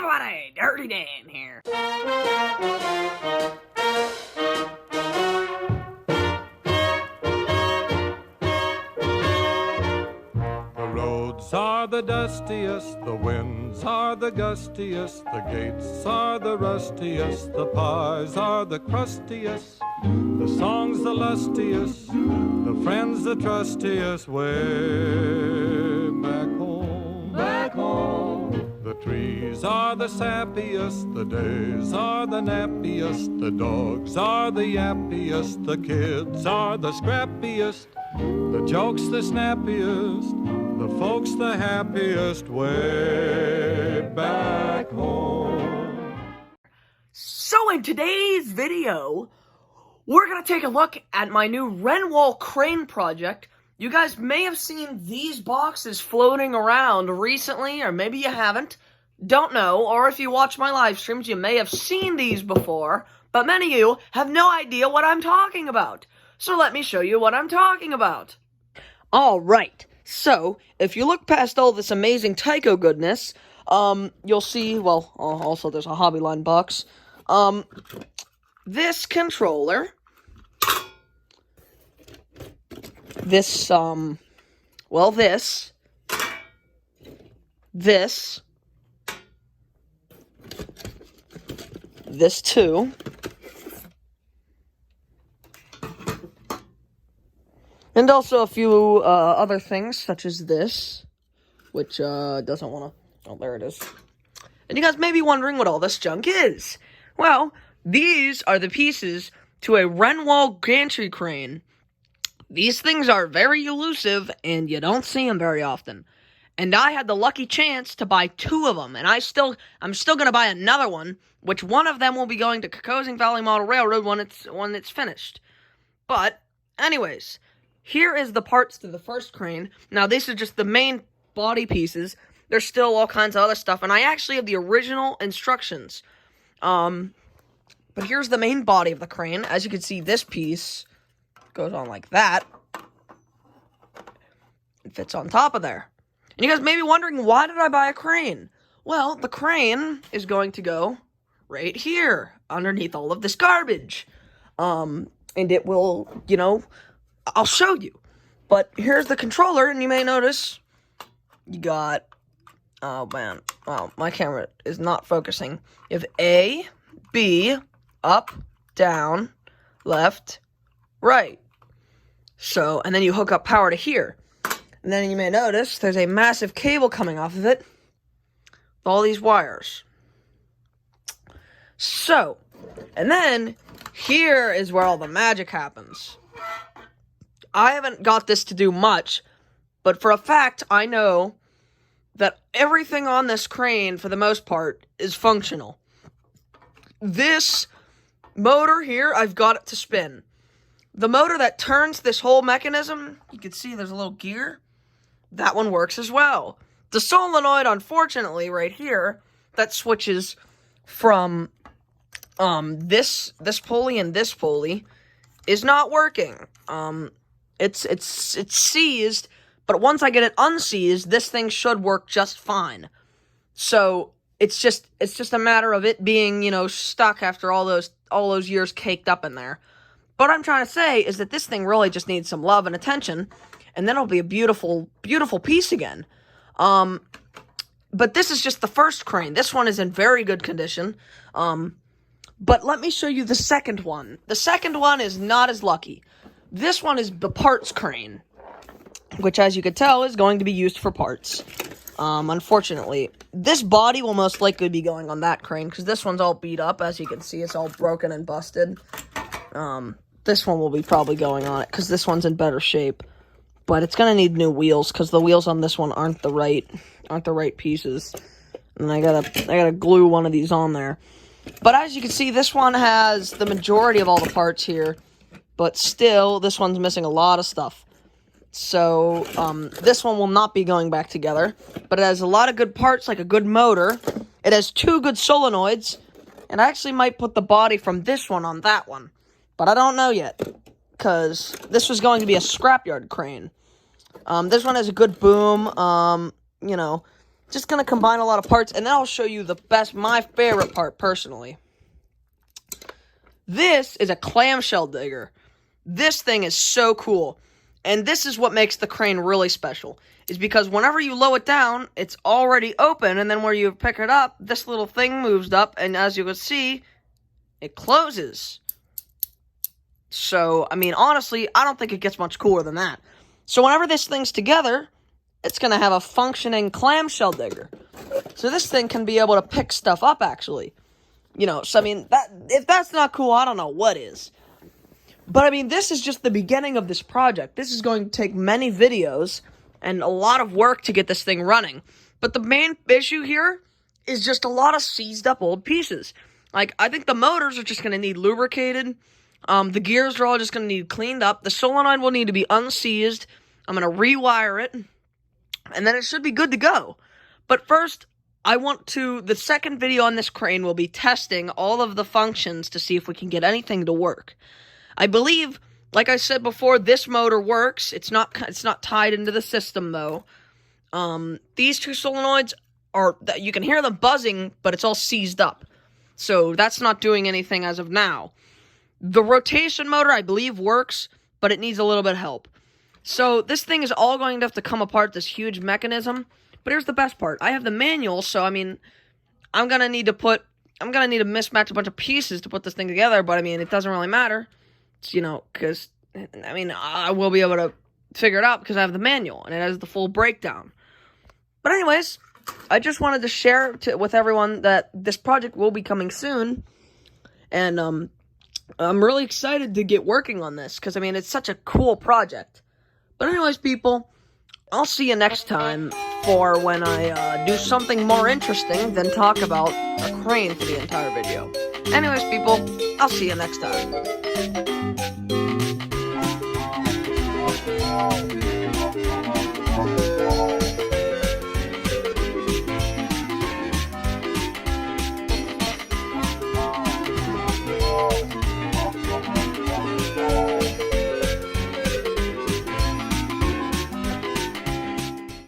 everybody! Dirty Dan here. The roads are the dustiest, the winds are the gustiest, the gates are the rustiest, the pies are the crustiest, the songs the lustiest, the friends the trustiest, way back home. Back home. The trees are the sappiest, the days are the nappiest, the dogs are the yappiest, the kids are the scrappiest, the jokes the snappiest, the folks the happiest, way back home. So in today's video, we're going to take a look at my new RENWAL crane project. You guys may have seen these boxes floating around recently, or maybe you haven't. Don't know, or if you watch my live streams, you may have seen these before, but many of you have no idea what I'm talking about. So let me show you what I'm talking about. Alright, so if you look past all this amazing Tyco goodness, you'll see, well, also there's a Hobbyline box, this controller, this too, and also a few other things, such as this, which doesn't want to, oh, there it is. And you guys may be wondering what all this junk is. Well, these are the pieces to a RENWAL gantry crane. These things are very elusive, and you don't see them very often. And I had the lucky chance to buy 2 of them, and I'm still gonna buy another one, which one of them will be going to Kokosing Valley Model Railroad when it's finished. But, anyways, here is the parts to the first crane. Now, these are just the main body pieces. There's still all kinds of other stuff, and I actually have the original instructions. But here's the main body of the crane. As you can see, this piece goes on like that. It fits on top of there. And you guys may be wondering, why did I buy a crane? Well, the crane is going to go right here, underneath all of this garbage. And it will, you know, I'll show you. But here's the controller, and you may notice you got, oh man, wow, my camera is not focusing. You have A, B, up, down, left, right. So, and then you hook up power to here. And then you may notice there's a massive cable coming off of it with all these wires. So, and then here is where all the magic happens. I haven't got this to do much, but for a fact, I know that everything on this crane, for the most part, is functional. This motor here, I've got it to spin. The motor that turns this whole mechanism, you can see there's a little gear, that one works as well. The solenoid, unfortunately, right here, that switches from this pulley and this pulley, is not working. It's seized, but once I get it unseized, this thing should work just fine. So it's just a matter of it being, you know, stuck after all those years caked up in there. But what I'm trying to say is that this thing really just needs some love and attention, and then it'll be a beautiful, beautiful piece again. But this is just the first crane. This one is in very good condition. But let me show you the second one. The second one is not as lucky. This one is the parts crane, which, as you can tell, is going to be used for parts. Unfortunately, this body will most likely be going on that crane, because this one's all beat up. As you can see, it's all broken and busted. This one will be probably going on it, because this one's in better shape. But it's gonna need new wheels, because the wheels on this one aren't the right pieces. And I gotta glue one of these on there. But as you can see, this one has the majority of all the parts here. But still, this one's missing a lot of stuff. So, this one will not be going back together. But it has a lot of good parts, like a good motor. It has 2 good solenoids. And I actually might put the body from this one on that one. But I don't know yet. Because this was going to be a scrapyard crane. This one has a good boom. You know, Just gonna combine a lot of parts, and then I'll show you my favorite part, personally. This is a clamshell digger. This thing is so cool. And this is what makes the crane really special. Is because whenever you lower it down, it's already open, and then where you pick it up, this little thing moves up, and as you can see, it closes. So, I mean, honestly, I don't think it gets much cooler than that. So whenever this thing's together, it's going to have a functioning clamshell digger. So this thing can be able to pick stuff up, actually. You know, so I mean, if that's not cool, I don't know what is. But I mean, this is just the beginning of this project. This is going to take many videos and a lot of work to get this thing running. But the main issue here is just a lot of seized up old pieces. Like, I think the motors are just going to need lubricated. The gears are all just going to need cleaned up. The solenoid will need to be unseized. I'm going to rewire it. And then it should be good to go. But first, the second video on this crane will be testing all of the functions to see if we can get anything to work. I believe, like I said before, this motor works. It's not tied into the system, though. These two solenoids you can hear them buzzing, but it's all seized up. So that's not doing anything as of now. The rotation motor, I believe, works, but it needs a little bit of help. So this thing is all going to have to come apart, this huge mechanism. But here's the best part. I have the manual, so, I mean, I'm going to need to mismatch a bunch of pieces to put this thing together, but, I mean, it doesn't really matter. It's, you know, because, I mean, I will be able to figure it out because I have the manual, and it has the full breakdown. But anyways, I just wanted to share with everyone that this project will be coming soon, and, I'm really excited to get working on this, because, I mean, it's such a cool project. But anyways, people, I'll see you next time for when I do something more interesting than talk about a crane for the entire video. Anyways, people, I'll see you next time.